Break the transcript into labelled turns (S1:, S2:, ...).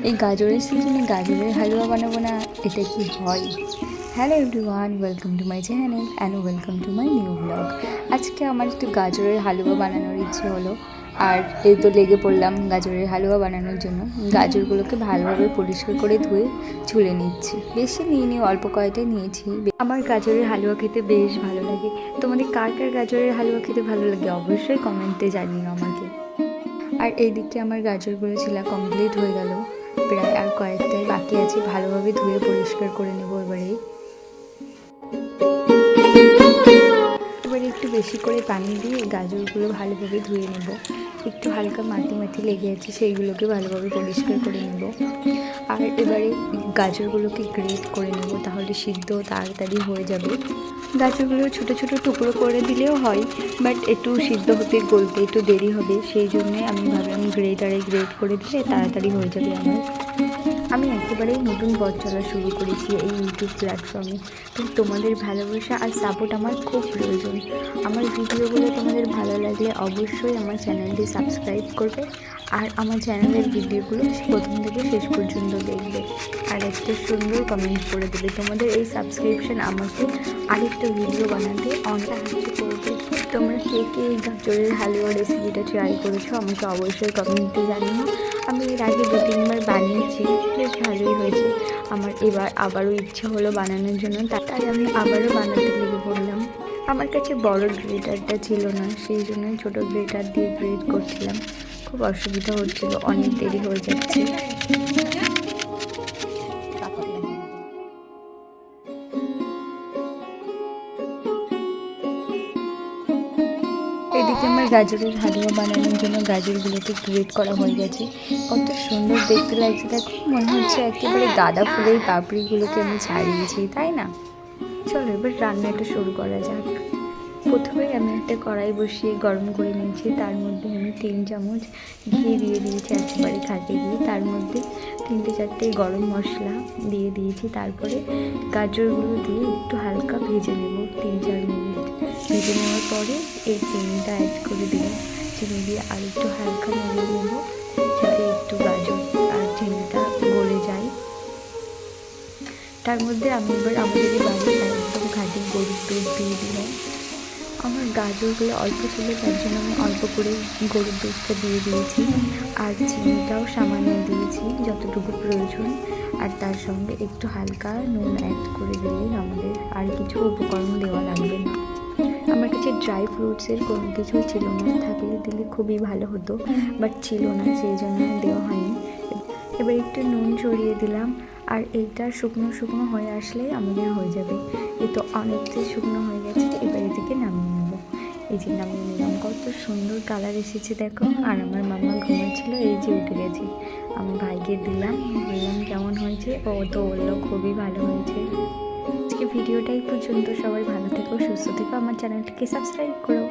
S1: এই গাজরের সিজনে গাজরের হালুয়া বানাবো না, এটা কি হয়? Hello everyone, welcome to my channel and welcome to my new blog. আজকে আমার একটু গাজরের হালুয়া বানানোর ইচ্ছে হলো, আর এই তো লেগে পড়লাম গাজরের হালুয়া বানানোর জন্য। গাজরগুলোকে ভালোভাবে পরিষ্কার করে ধুয়ে ছুলে নিচ্ছি। বেশি নিয়ে অল্প কয়টাই নিয়েছি। আমার গাজরের হালুয়া খেতে বেশ ভালো লাগে। তোমাদের কার কার গাজরের হালুয়া খেতে ভালো লাগে অবশ্যই কমেন্টে জানিও আমাকে। আর এই দিকে আমার গাজরগুলো ছিলা কমপ্লিট হয়ে গেল, প্রায় আর কয়েকটাই বাকি আছে। ভালোভাবে ধুয়ে পরিষ্কার করে নেব। এবারে একটু বেশি করে পানি দিয়ে গাজরগুলো ভালোভাবে ধুয়ে নেব। একটু হালকা মাটি মাটি লেগে আছে, সেইগুলোকে ভালোভাবে পরিষ্কার করে নেব। আর এবারে গাজরগুলোকে গ্রেট করে নেব, তাহলে সিদ্ধ তাড়াতাড়ি হয়ে যাবে। গাজরগুলো ছোটো ছোটো টুকরো করে দিলেও হয়, বাট একটু সিদ্ধ হতে গলতে একটু দেরি হবে, সেই জন্যে আমি ভাবলাম গ্রেটারে গ্রেট করে দিলে তাড়াতাড়ি হয়ে যাবে আমার। আমি একেবারেই নতুন পথ চলা শুরু করেছি এই ইউটিউব প্ল্যাটফর্মে, তো তোমাদের ভালোবাসা আর সাপোর্ট আমার খুব প্রয়োজন। আমার ভিডিওগুলো তোমাদের ভালো লাগলে অবশ্যই আমার চ্যানেলটি সাবস্ক্রাইব করবে, আর আমার চ্যানেলের ভিডিওগুলো প্রথম থেকে শেষ পর্যন্ত দেখবে, আর একটা সুন্দর কমেন্ট করে দেবে। তোমাদের এই সাবস্ক্রিপশন আমাকে আরেকটা ভিডিও বানাতে অনেক সাহায্য করবে। তোমরা কে কে এই গাজরের হালুয়া রেসিপিটা ট্রাই করেছো আমাকে অবশ্যই কমেন্টে জানিও। আমি এর আগে 2-3বার বানিয়েছি, বেশ ভালোই হয়েছে। আমার এবার আবারও ইচ্ছে হলো বানানোর জন্য, তাই আমি আবারও বানাতে লেগে পড়লাম। আমার কাছে বড় গ্রেটারটা ছিল না, সেই জন্যই ছোটো গ্রেটার দিয়ে গ্রেট করছিলাম। খুব অসুবিধা হচ্ছিল, অনেক দেরি হয়ে যাচ্ছে। এদিকে আমার গাজরের হালুয়া বানানোর জন্য গাজরগুলোকে গ্রেট করা হয়ে গেছে। কত সুন্দর দেখতে লাগছে দেখো, মনে হচ্ছে একেবারে গাঁদা ফুলের পাপড়িগুলোকে আমি ছাড়িয়েছি, তাই না? চলো এবার রান্নাটা শুরু করা যাক। প্রথমেই আমি একটা কড়াই বসিয়ে গরম করে নিয়েছি, তার মধ্যে আমি 3 চামচ ঘি দিয়ে দিয়েছি, একেবারে খাঁটি ঘি। তার মধ্যে 3-4টে গরম মশলা দিয়ে দিয়েছি, তারপরে গাজরগুলো দিয়ে একটু হালকা ভেজে নেব 3-4 মিনিট। ভেজে নেওয়ার পরে এই চিনিটা অ্যাড করে দিলাম। চিনি দিয়ে আর একটু হালকা নাড়িয়ে নেব, যাতে একটু গাজর আর চিনিটা গলে যায়। তার মধ্যে আমি এবার আমাদের বাড়ির একদম খাঁটি গরুর দুধ দিয়ে দিলাম। আমার গাজরগুলো অল্প ছিল, তার জন্য আমি অল্প করে গরুর দুধটা দিয়ে দিয়েছি, আর চিনিটাও সামান্য দিয়েছি যতটুকু প্রয়োজন। আর তার সঙ্গে একটু হালকা নুন অ্যাড করে দিলেই আমাদের আর কিছু উপকরণ দেওয়া লাগবে না। আমার কাছে ড্রাই ফ্রুটসের কোনো কিছুই ছিল না, থাকলে দিলে খুবই ভালো হতো, বাট ছিল না, সেই জন্য দেওয়া হয়নি। এবার একটু নুন ছড়িয়ে দিলাম, আর এইটা শুকনো শুকনো হয়ে আসলেই আমাদের হয়ে যাবে। এই তো অনেকটাই শুকনো হয়ে গেছে, এবার এদিকে নামিয়ে নেব। এই যে নামিয়ে নিলাম, কত সুন্দর কালার এসেছে দেখো। আর আমার মামা ঘুমাচ্ছিল, এই যে উঠে গেছে। আমি ভাইকে দিলাম, বললাম কেমন হয়েছে, ও তো বললো খুবই ভালো হয়েছে। আজকে ভিডিওটাই পর্যন্ত, সবাই ভালো থেকো, সুস্থ থেকো, আমার চ্যানেলটিকে সাবস্ক্রাইব করো।